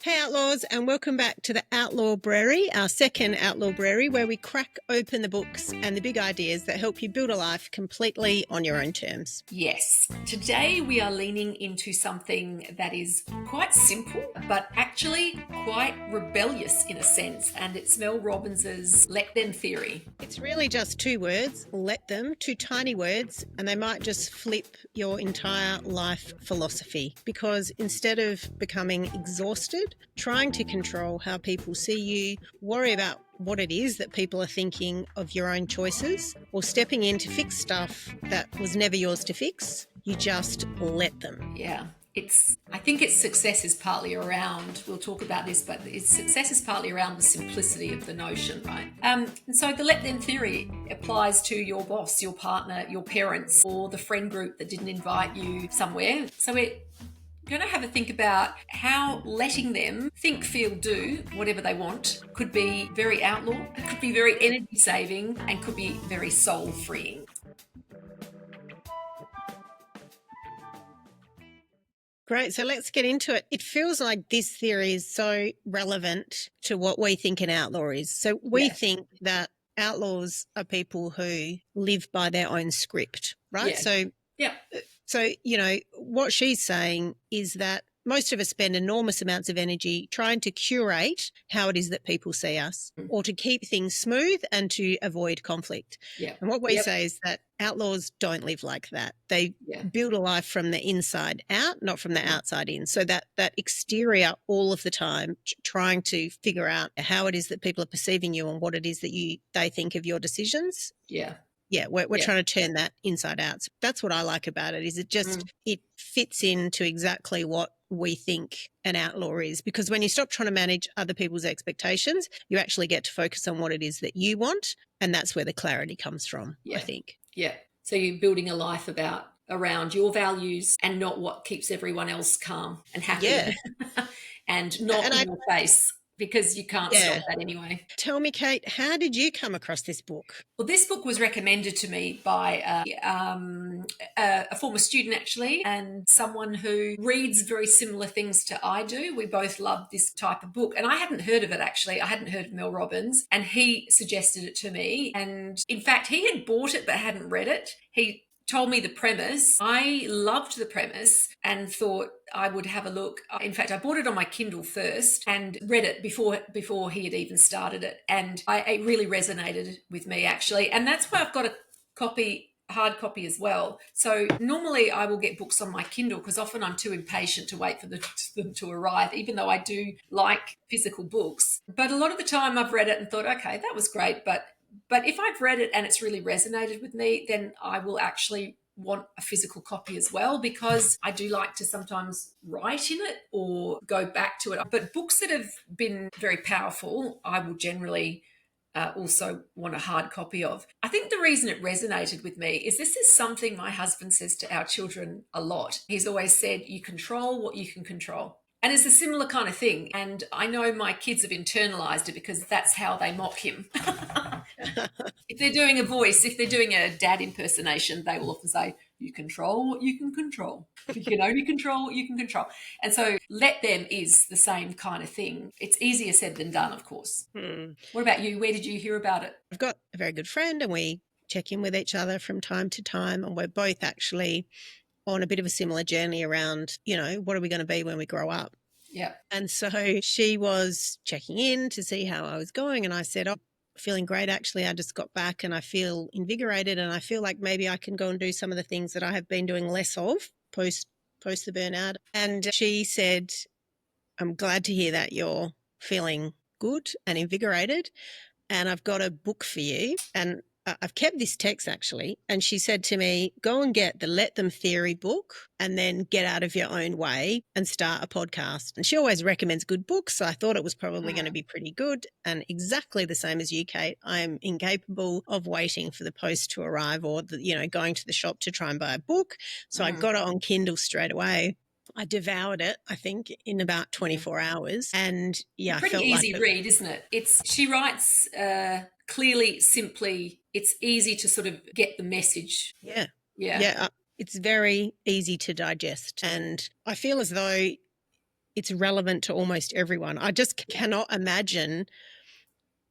Hey Outlaws, and welcome back to the Outlaw Brewery, our second Outlaw Brewery, where we crack open the books and the big ideas that help you build a life completely on your own terms. Yes. Today we are leaning into something that is quite simple, but actually quite rebellious in a sense, and it's Mel Robbins's Let Them theory. It's really just two words, let them, two tiny words, and they might just flip your entire life philosophy, because instead of becoming exhausted, trying to control how people see you, worry about what it is that people are thinking of your own choices, or stepping in to fix stuff that was never yours to fix, you just let them. Yeah. I think its success is partly around, we'll talk about this, but its success is partly around the simplicity of the notion, right? And so the let them theory applies to your boss, your partner, your parents, or the friend group that didn't invite you somewhere. So we're going to have a think about how letting them think, feel, do whatever they want could be very outlaw, it could be very energy saving, and could be very soul freeing. Great. So let's get into it. It feels like this theory is so relevant to what we think an outlaw is. So we think that outlaws are people who live by their own script, right? So, you know, what she's saying is that most of us spend enormous amounts of energy trying to curate how it is that people see us, or to keep things smooth and to avoid conflict. And what we say is that outlaws don't live like that. They build a life from the inside out, not from the outside in. So that exterior all of the time, trying to figure out how it is that people are perceiving you and what it is that they think of your decisions. We're trying to turn that inside out. So that's what I like about it, is it just it fits into exactly what we think an outlaw is, because when you stop trying to manage other people's expectations, you actually get to focus on what it is that you want, and that's where the clarity comes from, I think. So you're building a life around your values and not what keeps everyone else calm and happy and not in your face, because you can't stop that anyway. Tell me, Kate, how did you come across this book? Well, this book was recommended to me by a former student, actually, and someone who reads very similar things to I do. We both love this type of book. And I hadn't heard of it, actually. I hadn't heard of Mel Robbins. And he suggested it to me. And in fact, he had bought it but hadn't read it. He told me the premise. I loved the premise and thought I would have a look. In fact, I bought it on my Kindle first and read it before he had even started it. And it really resonated with me, actually. And that's why I've got a hard copy as well. So normally I will get books on my Kindle because often I'm too impatient to wait for them to arrive, even though I do like physical books. But a lot of the time I've read it and thought, okay, that was great, but if I've read it and it's really resonated with me, then I will actually want a physical copy as well, because I do like to sometimes write in it or go back to it. But books that have been very powerful, I will generally also want a hard copy of. I think the reason it resonated with me is this is something my husband says to our children a lot. He's always said, you control what you can control. And it's a similar kind of thing. And I know my kids have internalized it because that's how they mock him. If they're doing a voice, if they're doing a dad impersonation, they will often say, you control what you can control. You can only control what you can control. And so let them is the same kind of thing. It's easier said than done, of course. What about you? Where did you hear about it? I've got a very good friend and we check in with each other from time to time, and we're both actually on a bit of a similar journey around, you know, what are we going to be when we grow up? And so she was checking in to see how I was going, and I said, oh, feeling great, actually. I just got back and I feel invigorated, and I feel like maybe I can go and do some of the things that I have been doing less of post the burnout. And she said, I'm glad to hear that you're feeling good and invigorated, and I've got a book for you. And I've kept this text, actually, and she said to me, go and get the Let Them Theory book and then get out of your own way and start a podcast. And she always recommends good books, so I thought it was probably going to be pretty good. And exactly the same as you, Kate, I'm incapable of waiting for the post to arrive or, going to the shop to try and buy a book. So I got it on Kindle straight away. I devoured it, I think, in about 24 hours. And I pretty felt easy like read, isn't it? She writes clearly, simply. It's easy to sort of get the message. Yeah. It's very easy to digest. And I feel as though it's relevant to almost everyone. I just cannot imagine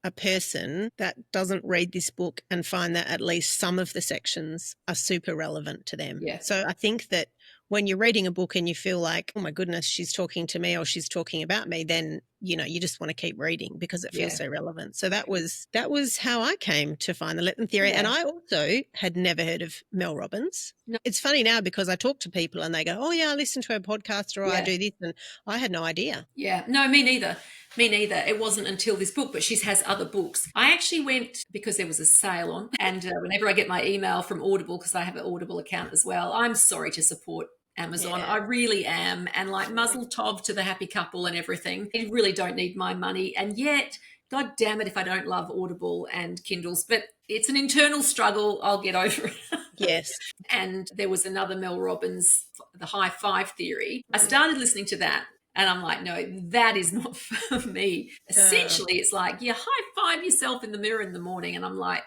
a person that doesn't read this book and find that at least some of the sections are super relevant to them. Yeah. So I think that when you're reading a book and you feel like, oh my goodness, she's talking to me or she's talking about me, then, you know, you just want to keep reading because it feels so relevant. So that was how I came to find the Let Them theory. Yeah. And I also had never heard of Mel Robbins. No. It's funny now because I talk to people and they go, oh yeah, I listen to her podcast or I do this, and I had no idea. Yeah. No, me neither. Me neither. It wasn't until this book, but she has other books. I actually went because there was a sale on, and whenever I get my email from Audible, because I have an Audible account as well, I'm sorry to support Amazon. Yeah. I really am. And like muzzle tov to the happy couple and everything. You really don't need my money. And yet, God damn it if I don't love Audible and Kindles. But it's an internal struggle. I'll get over it. Yes. And there was another Mel Robbins, the high five theory. I started listening to that. And I'm like, no, that is not for me. Essentially, it's like you high five yourself in the mirror in the morning. And I'm like,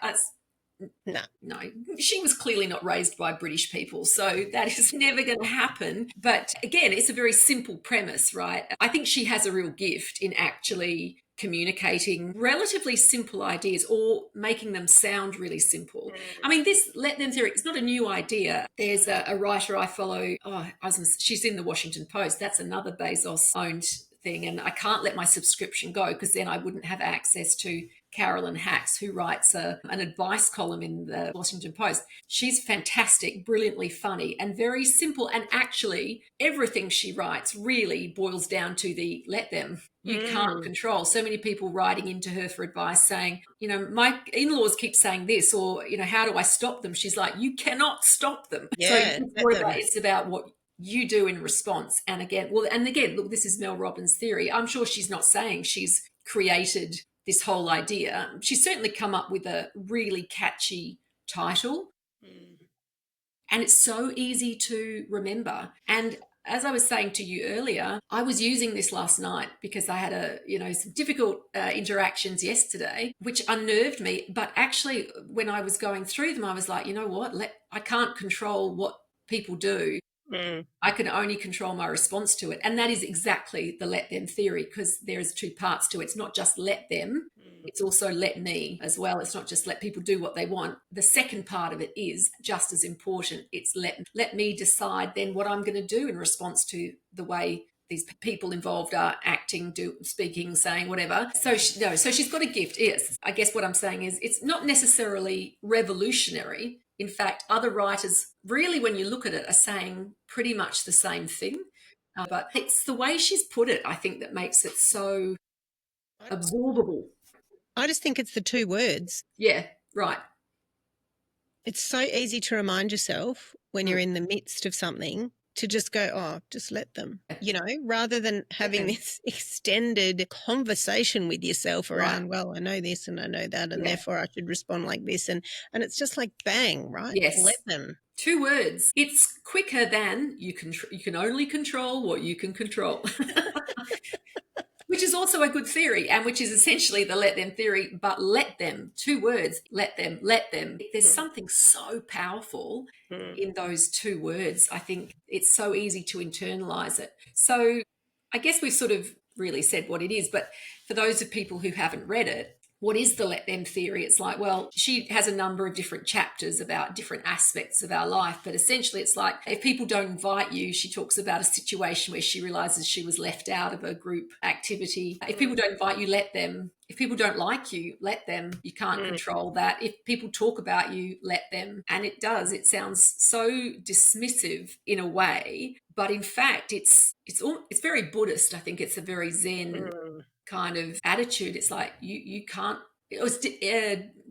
no, she was clearly not raised by British people. So that is never going to happen. But again, it's a very simple premise, right? I think she has a real gift in actually communicating relatively simple ideas or making them sound really simple. I mean, this Let Them theory, it's not a new idea. There's a writer I follow. She's in the Washington Post. That's another Bezos-owned thing. And I can't let my subscription go because then I wouldn't have access to Carolyn Hacks, who writes an advice column in the Washington Post. She's fantastic, brilliantly funny, and very simple. And actually, everything she writes really boils down to the let them. You can't control. So many people writing into her for advice saying, you know, my in-laws keep saying this, or, you know, how do I stop them? She's like, you cannot stop them. Yeah, so it's about what you do in response. And again, look, this is Mel Robbins' theory. I'm sure she's not saying she's created this whole idea. She's certainly come up with a really catchy title. And it's so easy to remember. And as I was saying to you earlier, I was using this last night because I had some difficult interactions yesterday, which unnerved me. But actually, when I was going through them, I was like, you know what? I can't control what people do. I can only control my response to it. And that is exactly the let them theory, because there's two parts to it. It's not just let them, it's also let me as well. It's not just let people do what they want. The second part of it is just as important. It's let me decide then what I'm going to do in response to the way these people involved are acting, speaking, saying, whatever. So she's got a gift. Yes. I guess what I'm saying is it's not necessarily revolutionary. In fact, other writers really, when you look at it, are saying pretty much the same thing. But it's the way she's put it, I think, that makes it so absorbable. I just think it's the two words. Yeah, right. It's so easy to remind yourself when you're in the midst of something to just go, oh, just let them, you know, rather than having this extended conversation with yourself around, well, I know this and I know that, and therefore I should respond like this. And it's just like, bang, right? Yes. Let them. Two words. It's quicker than you can only control what you can control. Which is also a good theory, and which is essentially the let them theory, but let them, two words, let them, let them. There's something so powerful in those two words. I think it's so easy to internalize it. So I guess we've sort of really said what it is, but for those of people who haven't read it, what is the let them theory? It's like, well, she has a number of different chapters about different aspects of our life, but essentially it's like if people don't invite you, she talks about a situation where she realizes she was left out of a group activity. If people don't invite you, let them. If people don't like you, let them. You can't control that. If people talk about you, let them. And it sounds so dismissive in a way, but in fact it's very Buddhist. I think it's a very Zen kind of attitude. It's like you can't, it was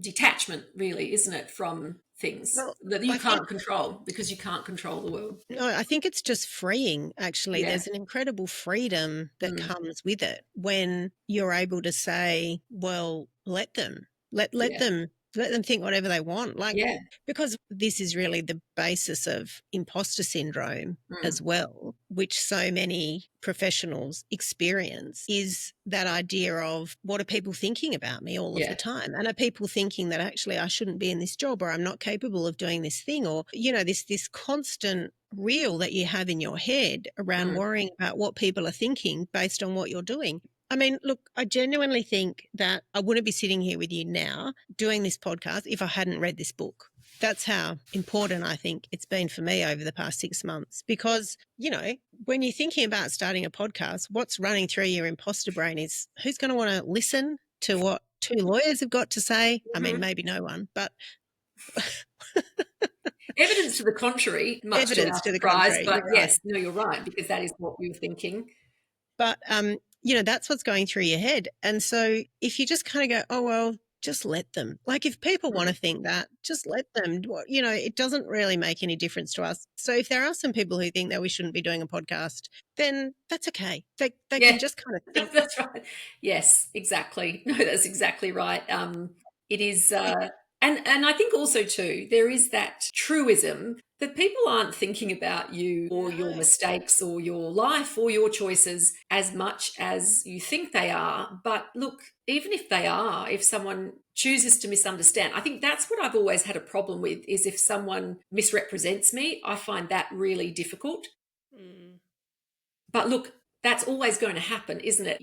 detachment really, isn't it, from things that you can't control because you can't control the world. No, I think it's just freeing, actually. There's an incredible freedom that comes with it when you're able to say, well, let them. Let them think whatever they want. Because this is really the basis of imposter syndrome as well, which so many professionals experience, is that idea of what are people thinking about me all of the time? And are people thinking that actually I shouldn't be in this job, or I'm not capable of doing this thing, or, you know, this constant reel that you have in your head around worrying about what people are thinking based on what you're doing. I mean, look, I genuinely think that I wouldn't be sitting here with you now doing this podcast if I hadn't read this book. That's how important I think it's been for me over the past 6 months because, you know, when you're thinking about starting a podcast, what's running through your imposter brain is who's going to want to listen to what two lawyers have got to say? I mean, maybe no one, but evidence to the contrary, much to our evidence to the surprise. contrary. But You're right. yes, no, you're right, because that is what we were thinking. But, you know, that's what's going through your head. And so if you just kind of go, oh, well, just let them. Like if people want to think that, just let them. You know, it doesn't really make any difference to us. So if there are some people who think that we shouldn't be doing a podcast, then that's okay. They Yeah, can just kind of think. that's right. Yes, exactly. No, that's exactly right. It is, and I think also too, there is that truism that people aren't thinking about you or your No. mistakes or your life or your choices as much as you think they are. But look, even if they are, if someone chooses to misunderstand, I think that's what I've always had a problem with is if someone misrepresents me, I find that really difficult. But look, that's always going to happen, isn't it?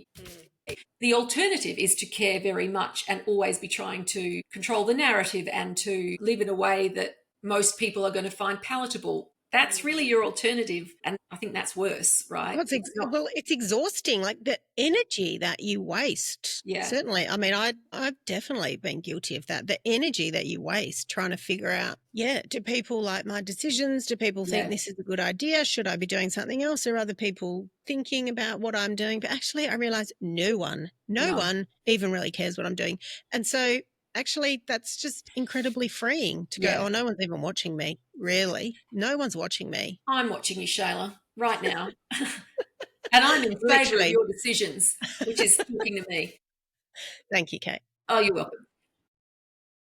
The alternative is to care very much and always be trying to control the narrative and to live in a way that most people are going to find palatable. That's really your alternative. And I think that's worse, right? It's not. Well, it's exhausting, like the energy that you waste. Yeah. Certainly. I mean, I've definitely been guilty of that. The energy that you waste trying to figure out, do people like my decisions? Do people think this is a good idea? Should I be doing something else? Are other people thinking about what I'm doing? But actually, I realize no one even really cares what I'm doing. And so actually, that's just incredibly freeing to go, oh, no one's even watching me. Really? No one's watching me. I'm watching you, Shayla, right now. And I'm in favour of Literally. your decisions, which is talking to me. Thank you, Kate. Oh, you're welcome.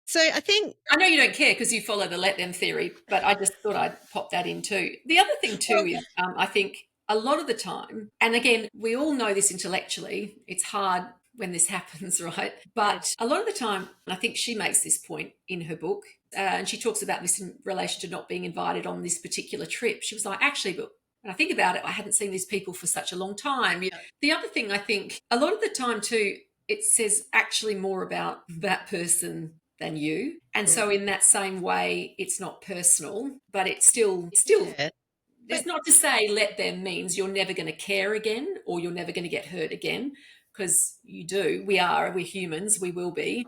So I know you don't care because you follow the let them theory, but I just thought I'd pop that in too. The other thing too is I think a lot of the time, and again, we all know this intellectually, it's hard when this happens, right? But a lot of the time, I think she makes this point in her book, and she talks about this in relation to not being invited on this particular trip. She was like, actually, but when I think about it, I hadn't seen these people for such a long time. The other thing I think a lot of the time too, it says actually more about that person than you. And so in that same way, it's not personal, but it's still it's not to say let them means you're never going to care again or you're never going to get hurt again, because you do. We're humans, we will be.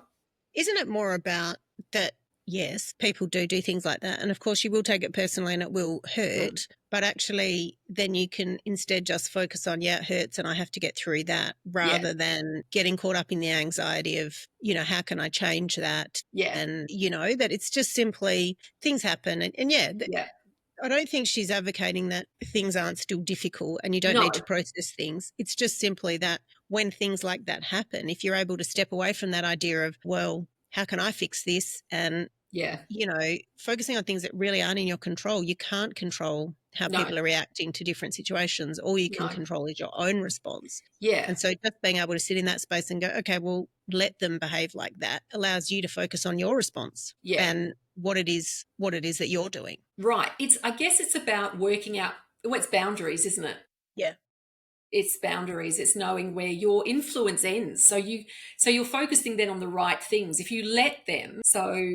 Isn't it more about that? Yes, people do things like that. And of course, you will take it personally and it will hurt. But actually, then you can instead just focus on, it hurts and I have to get through that rather than getting caught up in the anxiety of, how can I change that? Yeah. And, that it's just simply things happen. I don't think she's advocating that things aren't still difficult and you don't need to process things. It's just simply that when things like that happen, if you're able to step away from that idea of, well, how can I fix this? And, focusing on things that really aren't in your control. You can't control how people are reacting to different situations. All you can control is your own response. Yeah. And so just being able to sit in that space and go, okay, well, let them behave like that allows you to focus on your response and what it is that you're doing. Right. I guess it's about working out it's boundaries, isn't it? Yeah. It's boundaries. It's knowing where your influence ends. So you're focusing then on the right things. If you let them, so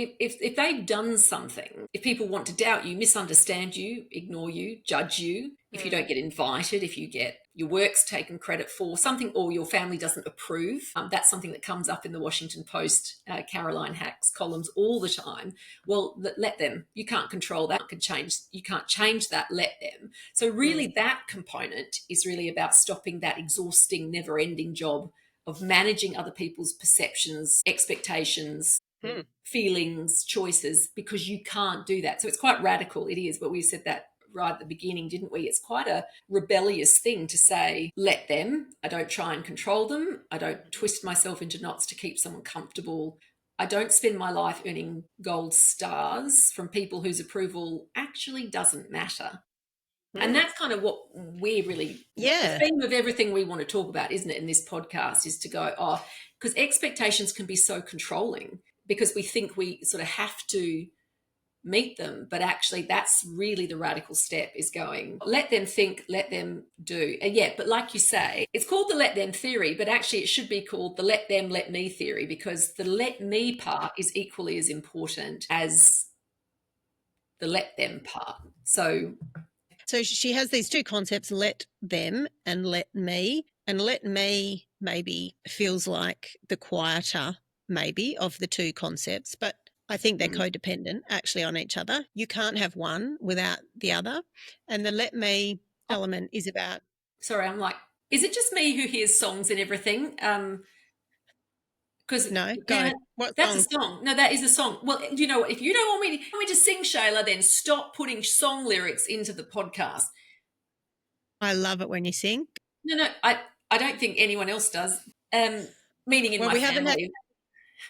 if they've done something, if people want to doubt you, misunderstand you, ignore you, judge you, if you don't get invited, if you get your work's taken credit for something or your family doesn't approve, that's something that comes up in the Washington Post, Caroline Hack's columns all the time. Well, let them. You can't control that. You can't change that. Let them. So really that component is really about stopping that exhausting, never-ending job of managing other people's perceptions, expectations, feelings, choices, because you can't do that. So it's quite radical. It is, but we said that right at the beginning, didn't we? It's quite a rebellious thing to say, let them. I don't try and control them. I don't twist myself into knots to keep someone comfortable. I don't spend my life earning gold stars from people whose approval actually doesn't matter. And that's kind of what we really, the theme of everything we want to talk about, isn't it, in this podcast, is to go, because expectations can be so controlling because we think we sort of have to meet them. But actually, that's really the radical step, is going, let them think, let them do. And yeah, but like you say, it's called the let them theory, but actually it should be called the let them, let me theory, because the let me part is equally as important as the let them part. So she has these two concepts, let them and let me. And let me maybe feels like the quieter, maybe, of the two concepts, but I think they're codependent actually on each other. You can't have one without the other. And the let me element is about. Sorry, I'm like, is it just me who hears songs and everything? Because No, go. yeah, What that's a song? song. No, that is a song. Well, you know what? If you don't want me to sing, Shayla, then stop putting song lyrics into the podcast. I love it when you sing. No, I don't think anyone else does. Meaning in Well, my family.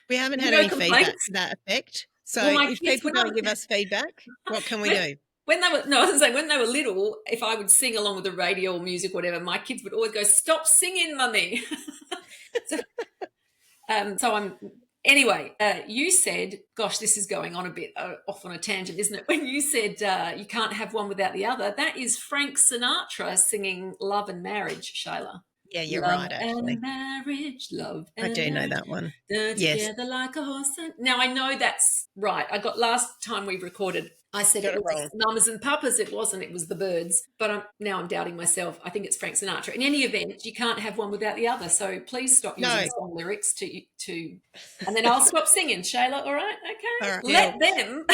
we haven't had No any feedback complaints. to that effect. Well, So my if kids, people don't give us feedback, what can we do? when they were no, I was saying when they were little, if I would sing along with the radio or music, or whatever, my kids would always go, "Stop singing, mummy." so, so I'm anyway. You said, "Gosh, this is going on a bit off on a tangent, isn't it?" When you said you can't have one without the other, that is Frank Sinatra singing "Love and Marriage," Shayla. Yeah, you're Love right, and actually. marriage, love I and do know marriage, that one. they're Yes, together like a horse. Now I know that's right. I got last time we recorded, I said got it it was wrong. Mamas and Papas. It wasn't. It was the Birds. But now I'm doubting myself. I think it's Frank Sinatra. In any event, you can't have one without the other. So please stop using No. song lyrics and then I'll stop singing. Shayla, all right, All okay, right. let them.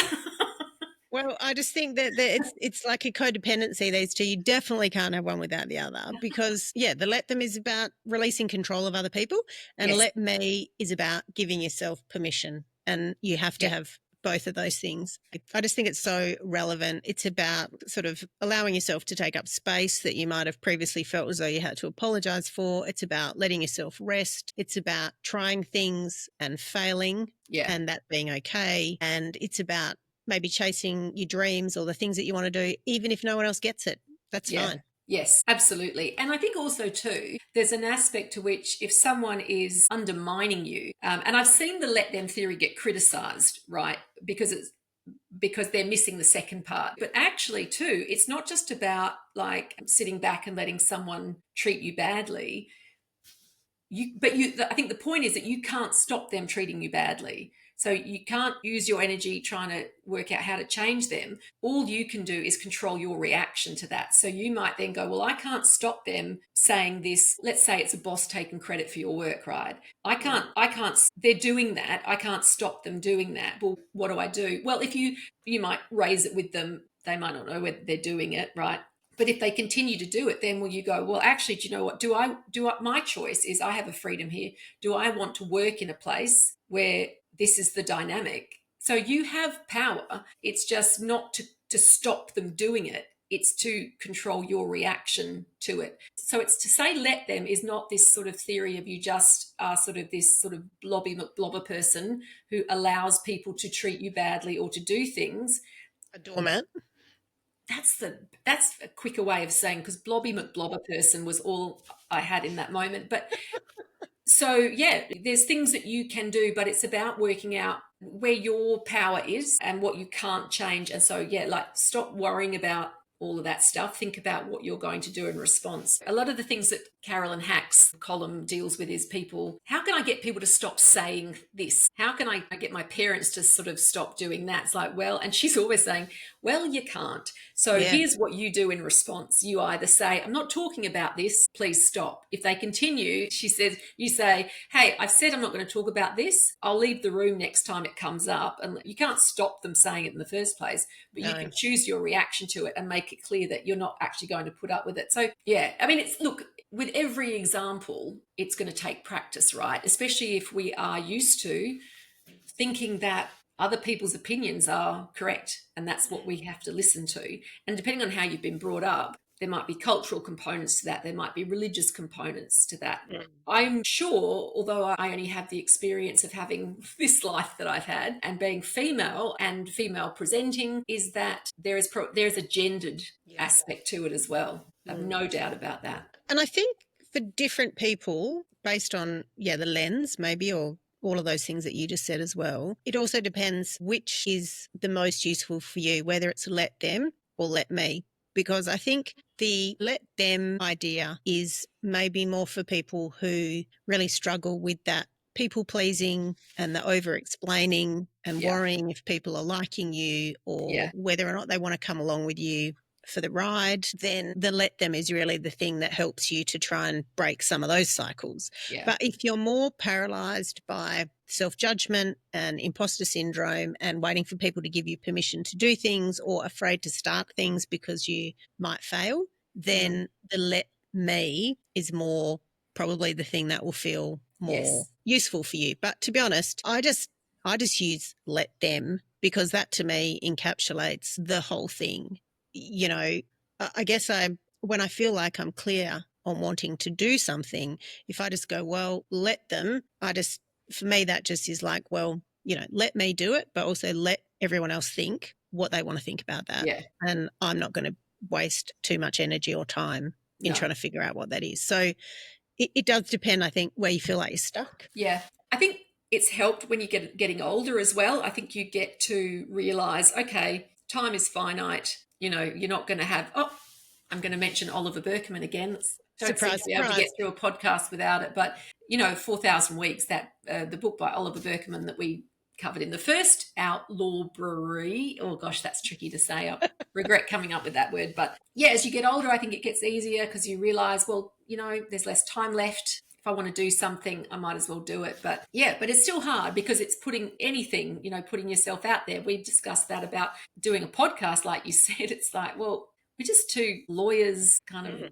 Well, I just think that it's like a codependency, these two. You definitely can't have one without the other because, yeah, the let them is about releasing control of other people, and Yes. let me is about giving yourself permission. And you have to Yeah. have both of those things. I just think it's so relevant. It's about sort of allowing yourself to take up space that you might have previously felt as though you had to apologize for. It's about letting yourself rest. It's about trying things and failing Yeah. and that being okay. And it's about maybe chasing your dreams or the things that you want to do, even if no one else gets it. That's Yeah. fine. Yes, absolutely. And I think also, too, there's an aspect to which if someone is undermining you, and I've seen the let them theory get criticized, right? Because they're missing the second part. But actually, too, it's not just about like sitting back and letting someone treat you badly. I think the point is that you can't stop them treating you badly. So you can't use your energy trying to work out how to change them. All you can do is control your reaction to that. So you might then go, well, I can't stop them saying this. Let's say it's a boss taking credit for your work, right? I can't, they're doing that. I can't stop them doing that. Well, what do I do? Well, if you might raise it with them, they might not know whether they're doing it, right? But if they continue to do it, then will you go, well, actually, do you know what? My choice is I have a freedom here. Do I want to work in a place where this is the dynamic? So you have power. It's just not to stop them doing it. It's to control your reaction to it. So it's to say let them is not this sort of theory of you just are sort of this sort of blobby McBlobber person who allows people to treat you badly or to do things. A doormat. That's a quicker way of saying, because blobby McBlobber person was all I had in that moment. But so yeah, there's things that you can do, but it's about working out where your power is and what you can't change. And so yeah, like stop worrying about all of that stuff. Think about what you're going to do in response. A lot of the things that Carolyn Hack's column deals with is people, how can I get people to stop saying this? How can I get my parents to sort of stop doing that? It's like, well, and she's always saying, well, you can't. So Yeah. here's what you do in response. You either say, I'm not talking about this, please stop. If they continue, she says, you say, hey, I've said I'm not going to talk about this. I'll leave the room next time it comes up. And you can't stop them saying it in the first place, but you No. can choose your reaction to it and make it clear that you're not actually going to put up with it. So yeah, I mean, look, with every example, it's going to take practice, right? Especially if we are used to thinking that other people's opinions are correct and that's what we have to listen to. And depending on how you've been brought up, there might be cultural components to that. There might be religious components to that. I'm sure, although I only have the experience of having this life that I've had and being female and female presenting, is that there is a gendered aspect to it as well. I've no doubt about that. And I think for different people, based on, the lens maybe or all of those things that you just said as well. It also depends which is the most useful for you, whether it's let them or let me. Because I think the let them idea is maybe more for people who really struggle with that people pleasing and the over explaining and Yeah. worrying if people are liking you or Yeah. whether or not they want to come along with you for the ride. Then the let them is really the thing that helps you to try and break some of those cycles. Yeah. But if you're more paralyzed by self-judgment and imposter syndrome and waiting for people to give you permission to do things or afraid to start things because you might fail, then the let me is more probably the thing that will feel more Yes. useful for you. But to be honest, I just use let them because that to me encapsulates the whole thing. You know, I guess when I feel like I'm clear on wanting to do something, if I just go, well, let them, for me, that just is like, well, let me do it, but also let everyone else think what they want to think about that. Yeah. And I'm not going to waste too much energy or time in No. trying to figure out what that is. So it does depend, I think, where you feel like you're stuck. Yeah. I think it's helped when you getting older as well. I think you get to realize, okay, time is finite. You're not going to have, I'm going to mention Oliver Berkman again. Don't seem Surprise, to be able to get surprise. through a podcast without it. But 4,000 Weeks, that the book by Oliver Berkman that we covered in the first Outlaw Brewery. Oh gosh, that's tricky to say. I regret coming up with that word. But yeah, as you get older, I think it gets easier because you realize, well, there's less time left. If I want to do something, I might as well do it. But yeah, but it's still hard because it's putting anything, putting yourself out there. We've discussed that about doing a podcast, like you said. It's like, well, we're just two lawyers kind of,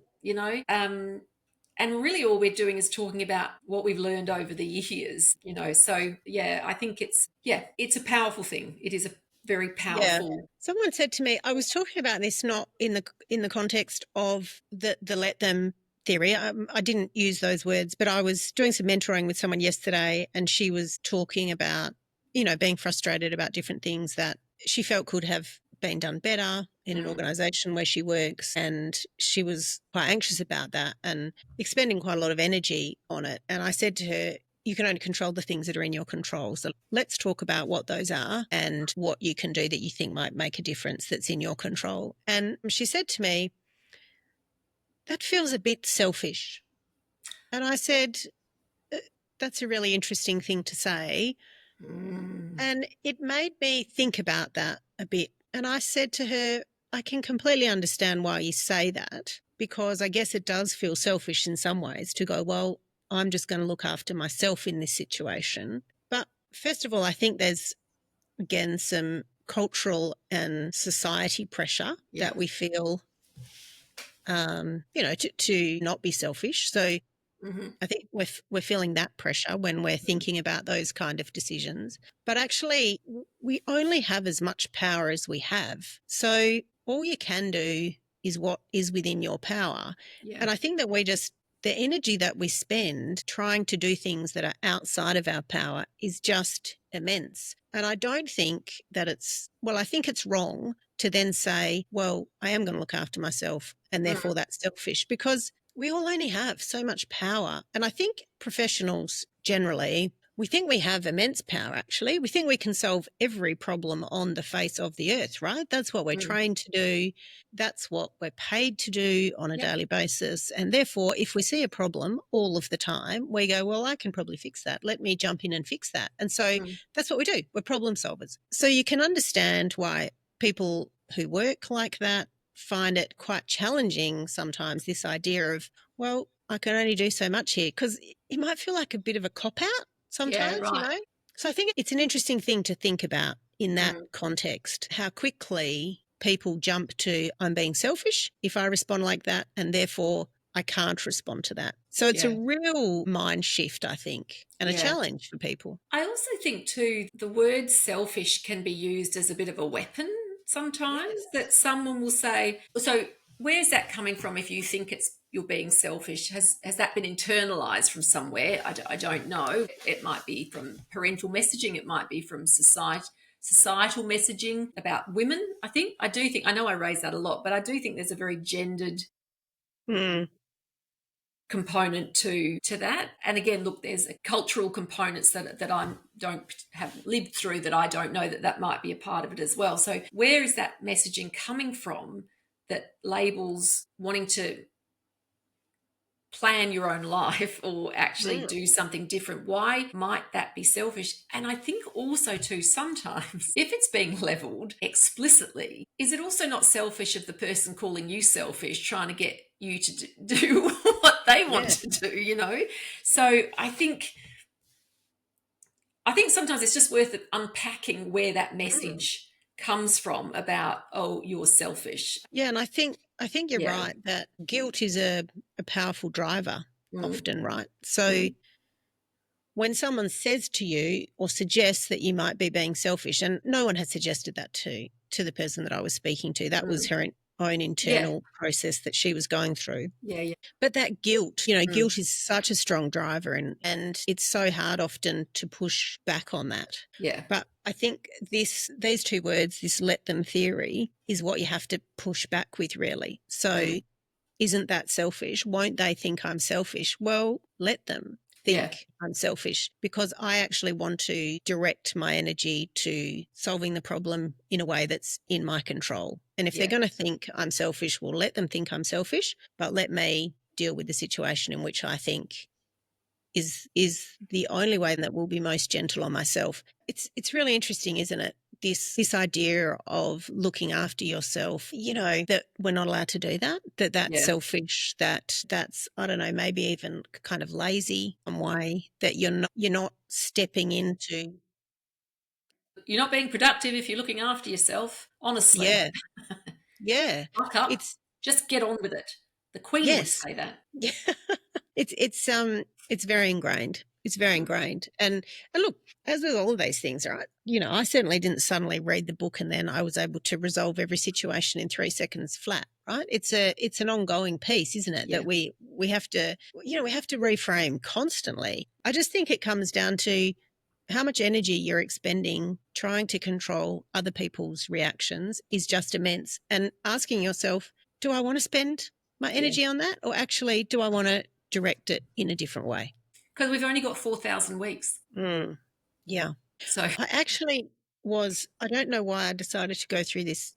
and really all we're doing is talking about what we've learned over the years. So yeah, I think it's a powerful thing. It is a very Yeah. powerful. Someone said to me, I was talking about this not in the context of the let them theory. I didn't use those words, but I was doing some mentoring with someone yesterday and she was talking about, being frustrated about different things that she felt could have been done better in an organization where she works. And she was quite anxious about that and expending quite a lot of energy on it. And I said to her, you can only control the things that are in your control. So let's talk about what those are and what you can do that you think might make a difference that's in your control. And she said to me, that feels a bit selfish. And I said, that's a really interesting thing to say. Mm, And it made me think about that a bit. And I said to her, I can completely understand why you say that because I guess it does feel selfish in some ways to go, well, I'm just going to look after myself in this situation. But first of all, I think there's, again, some cultural and society pressure yeah. that we feel, to not be selfish. So Hmm. I think we're feeling that pressure when we're thinking about those kind of decisions. But actually, we only have as much power as we have. So all you can do is what is within your power. Yeah. And I think that the energy that we spend trying to do things that are outside of our power is just immense. And I don't think that I think it's wrong to then say, well, I am going to look after myself and therefore that's selfish because we all only have so much power. And I think professionals generally, we think we have immense power, actually. We think we can solve every problem on the face of the earth, right? That's what we're Mm. trained to do. That's what we're paid to do on a Yep. daily basis. And therefore, if we see a problem all of the time, we go, well, I can probably fix that. Let me jump in and fix that. And so Mm. that's what we do. We're problem solvers. So you can understand why people who work like that find it quite challenging sometimes, this idea of, well, I can only do so much here, because it might feel like a bit of a cop out Yeah. sometimes, Right. So I think it's an interesting thing to think about in that Mm. context, how quickly people jump to, I'm being selfish if I respond like that, and therefore I can't respond to that. So it's a Yeah. real mind shift, I think, and a Yeah. challenge for people. I also think too the word selfish can be used as a bit of a weapon sometimes. Yes. That someone will say, so where's that coming from? If you think you're being selfish, has that been internalized from somewhere? I don't know. It might be from parental messaging. It might be from societal messaging about women. I know I raise that a lot, but I do think there's a very gendered Mm. component to that. And again, look, there's cultural components that I don't have lived through, that I don't know that might be a part of it as well. So where is that messaging coming from that labels wanting to plan your own life or actually do something different? Why might that be selfish? And I think also too, sometimes if it's being leveled explicitly, is it also not selfish of the person calling you selfish, trying to get you to do what they want to do? So I think sometimes it's just worth unpacking where that message comes from about, oh, you're selfish. Yeah, and I think you're Yeah. right that guilt is a powerful driver often, right? So when someone says to you or suggests that you might be being selfish, and no one has suggested that to the person that I was speaking to, that was her own internal process that she was going through. Yeah. But that guilt, guilt is such a strong driver, and it's so hard often to push back on that. Yeah. But I think these two words, this let them theory, is what you have to push back with, really. So isn't that selfish? Won't they think I'm selfish? Well, let them think I'm selfish, because I actually want to direct my energy to solving the problem in a way that's in my control. And if they're going to think I'm selfish, well, let them think I'm selfish, but let me deal with the situation in which I think is the only way that will be most gentle on myself. It's really interesting, isn't it? This idea of looking after yourself, that we're not allowed to do that, that's selfish, that's, I don't know, maybe even kind of lazy in a way, that you're not stepping into. You're not being productive if you're looking after yourself, honestly. Yeah. Yeah. Buck up. It's Just get on with it. The Queen would say that. Yeah. It's very ingrained. It's very ingrained. And look, as with all of these things, right? I certainly didn't suddenly read the book and then I was able to resolve every situation in 3 seconds flat, right? It's an ongoing piece, isn't it? That we have to, we have to reframe constantly. I just think it comes down to how much energy you're expending trying to control other people's reactions is just immense. And asking yourself, do I want to spend my energy on that, or actually do I want to direct it in a different way? Because we've only got 4,000 weeks. Yeah. So I actually I don't know why I decided to go through this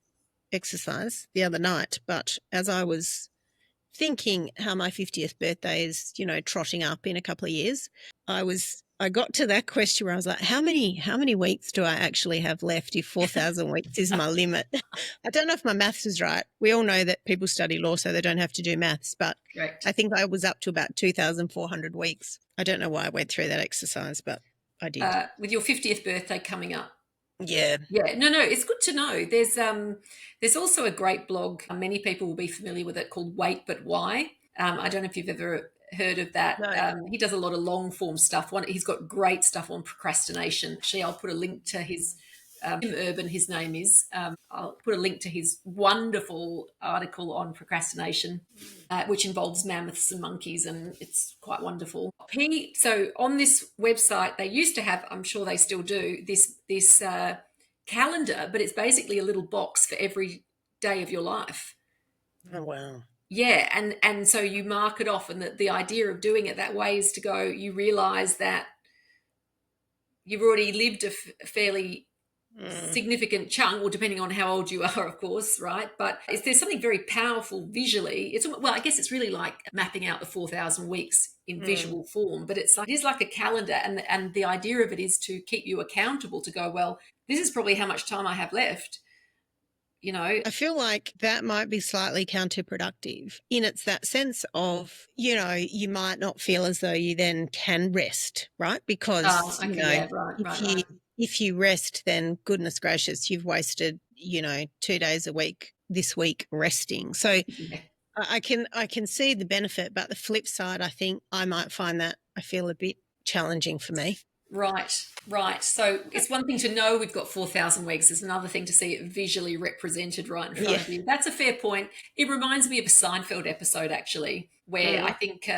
exercise the other night, but as I was thinking how my 50th birthday is, trotting up in a couple of years, I got to that question where I was like, how many weeks do I actually have left if 4,000 weeks is my limit? I don't know if my maths is right. We all know that people study law so they don't have to do maths, but correct. I think I was up to about 2,400 weeks. I don't know why I went through that exercise, but I did. With your 50th birthday coming up. Yeah. No, it's good to know. There's also a great blog, many people will be familiar with it, called Wait But Why. I don't know if you've ever heard of that. No. He does a lot of long form stuff. He's got great stuff on procrastination. Actually, I'll put a link to his Tim Urban, his name is. I'll put a link to his wonderful article on procrastination, which involves mammoths and monkeys, and it's quite wonderful. So on this website, they used to have, I'm sure they still do, this calendar, but it's basically a little box for every day of your life. Oh, wow. Yeah, and so you mark it off, and the idea of doing it that way is to go, you realize that you've already lived a fairly significant chunk, or depending on how old you are, of course, right? But there's something very powerful visually. I guess it's really like mapping out the 4,000 weeks in visual form, but it is like a calendar, and the idea of it is to keep you accountable, to go, well, this is probably how much time I have left. I feel like that might be slightly counterproductive in it's that sense of, you might not feel as though you then can rest, right? Because, if you rest, then goodness gracious, you've wasted, 2 days a week this week resting. So I can see the benefit, but the flip side, I think I might find that I feel a bit challenging for me. Right. So it's one thing to know we've got 4,000 weeks. It's another thing to see it visually represented right in front of you. That's a fair point. It reminds me of a Seinfeld episode, actually, where I think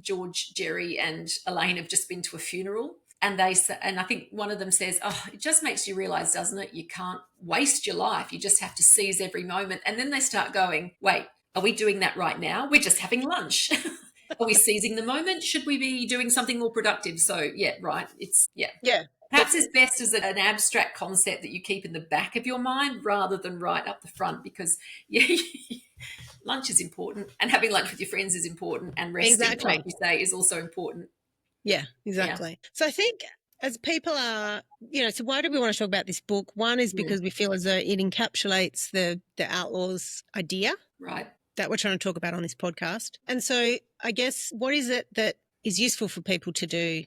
George, Jerry, and Elaine have just been to a funeral. And I think one of them says, "Oh, it just makes you realize, doesn't it? You can't waste your life. You just have to seize every moment." And then they start going, "Wait, are we doing that right now? We're just having lunch." Are we seizing the moment? Should we be doing something more productive? So, yeah, right. Yeah. But Perhaps it's best as an abstract concept that you keep in the back of your mind rather than right up the front because, yeah, lunch is important and having lunch with your friends is important and resting, like exactly. you say, is also important. Yeah, Yeah. exactly. So I think as people are, so why do we want to talk about this book? One is Mm, because we feel as though it encapsulates the Outlaws idea right. that we're trying to talk about on this podcast. And so I guess what is it that is useful for people to do,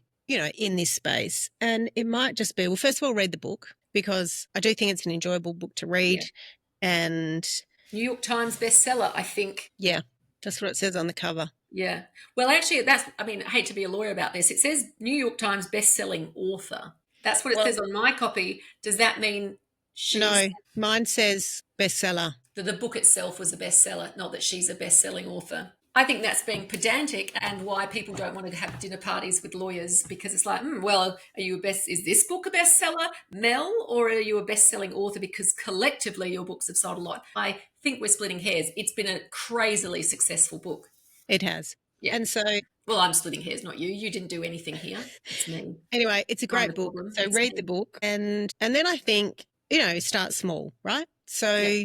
in this space? And it might just be, well, first of all, read the book because I do think it's an enjoyable book to Yeah. read. And New York Times bestseller, I think. yeah, that's what it says on the cover. Yeah. Well, actually, I mean, I hate to be a lawyer about this. It says New York Times best-selling author. That's what it Well, says on my copy. Does that mean she's no, mine says bestseller. the book itself was a bestseller, not that she's a best-selling author? I think that's being pedantic and why people don't want to have dinner parties with lawyers because it's like, well, is this book a bestseller, Mel, or are you a best-selling author because collectively your books have sold a lot? I think we're splitting hairs. It's been a crazily successful book. It has. Yeah. And so Well, I'm splitting hairs, not you. You didn't do anything here. It's me. anyway, it's a I'm great the book. problem. So It's read the me. book and then I think, start small, right? Yeah. So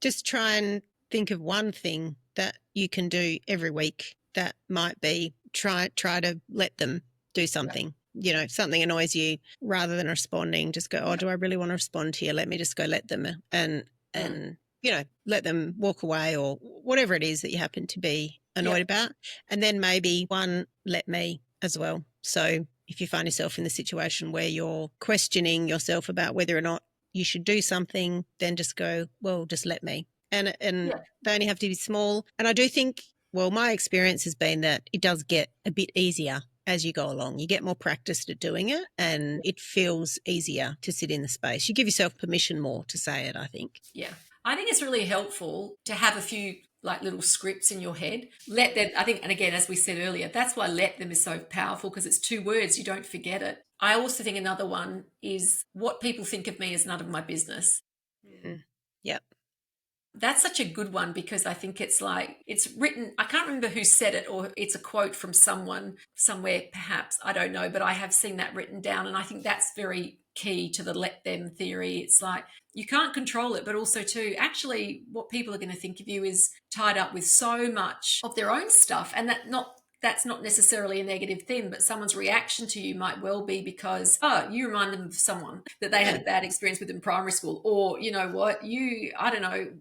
just try and think of one thing that you can do every week that might be try to let them do Yeah. something. If something annoys you, rather than responding, just go, oh, Yeah. do I really want to respond here? Let me just go let them and Mm. and let them walk away or whatever it is that you happen to be Yeah. annoyed about. And then maybe one, let me as well. So if you find yourself in the situation where you're questioning yourself about whether or not you should do something, then just go, well, just let me. And Yeah. they only have to be small. And I do think, well, my experience has been that it does get a bit easier as you go along. You get more practiced at doing it and it feels easier to sit in the space. You give yourself permission more to say it, I think. Yeah. I think it's really helpful to have a few like little scripts in your head. Let them, I think, and again, as we said earlier, that's why let them is so powerful because it's 2 words. You don't forget it. I also think another one is what people think of me is none of my business. Mm. Yep. That's such a good one because I think it's like it's written. I can't remember who said it, or it's a quote from someone somewhere, perhaps. I don't know, but I have seen that written down. And I think that's very key to the let them theory. It's like you can't control it, but also, too, actually, what people are going to think of you is tied up with so much of their own stuff. And that's not necessarily a negative thing, but someone's reaction to you might well be because, oh, you remind them of someone that they had Yeah. a bad experience with in primary school, or you know what, I don't know,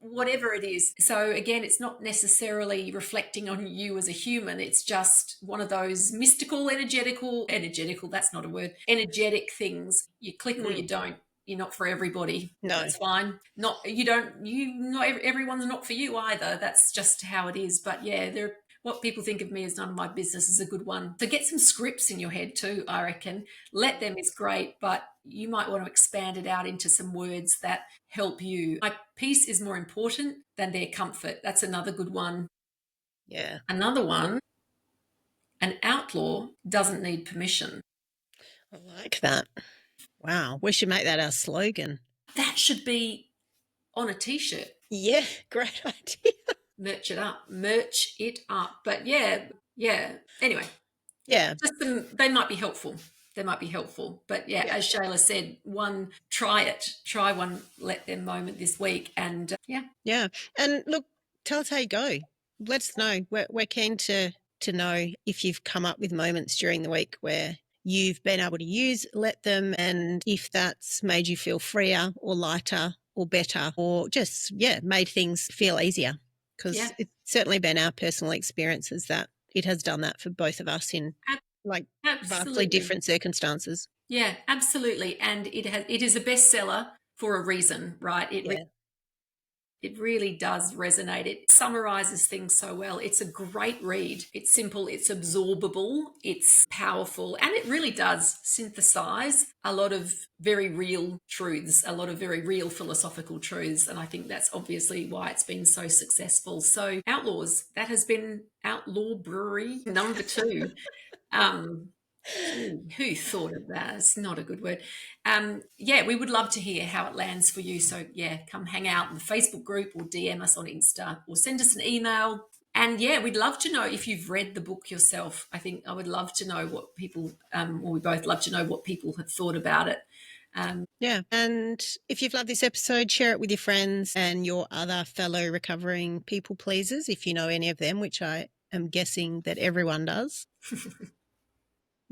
whatever it is. So again, it's not necessarily reflecting on you as a human. It's just one of those mystical, energetical, that's not a word, energetic things. You click or you Mm. don't. You're not for everybody. No. That's fine. Not everyone's not for you either. That's just how it is. But yeah, what people think of me is none of my business is a good one. So get some scripts in your head too, I reckon. Let them is great, but you might want to expand it out into some words that help you. My peace is more important than their comfort. That's another good one. Yeah. Another one, an outlaw doesn't need permission. I like that. Wow. We should make that our slogan. That should be on a t-shirt. Yeah. Great idea. Merch it up. Merch it up. But yeah, yeah. Anyway, Yeah. just they might be helpful. They might be helpful. But yeah, Yeah. as Shayla said, try one let them moment this week. And yeah. Yeah. And look, tell us how you go. Let us know. We're keen to know if you've come up with moments during the week where you've been able to use let them and if that's made you feel freer or lighter or better or just, made things feel easier. Yeah. Because it's certainly been our personal experiences that it has done that for both of us in like vastly Absolutely. different circumstances. Yeah, absolutely. And it is a bestseller for a reason, right? Yeah. It really does resonate. It summarizes things so well. It's a great read. It's simple, it's absorbable, it's powerful, and it really does synthesize a lot of very real truths, a lot of very real philosophical truths. And I think that's obviously why it's been so successful. So, Outlaws, that has been Outlaw Brewery number 2. Um, who thought of that? It's not a good word. Yeah, we would love to hear how it lands for you. So yeah, come hang out in the Facebook group or DM us on Insta or send us an email. And yeah, we'd love to know if you've read the book yourself. I think I would love to know what people, or we both love to know what people have thought about it. Yeah. And if you've loved this episode, share it with your friends and your other fellow recovering people pleasers, if you know any of them, which I am guessing that everyone does.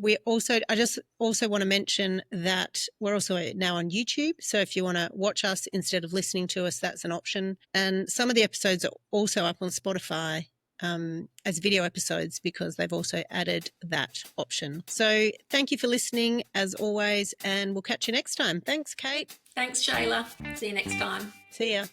I just also want to mention that we're also now on YouTube. So if you want to watch us instead of listening to us, that's an option. And some of the episodes are also up on Spotify as video episodes because they've also added that option. So thank you for listening as always, and we'll catch you next time. Thanks, Kate. Thanks, Shayla. See you next time. See ya.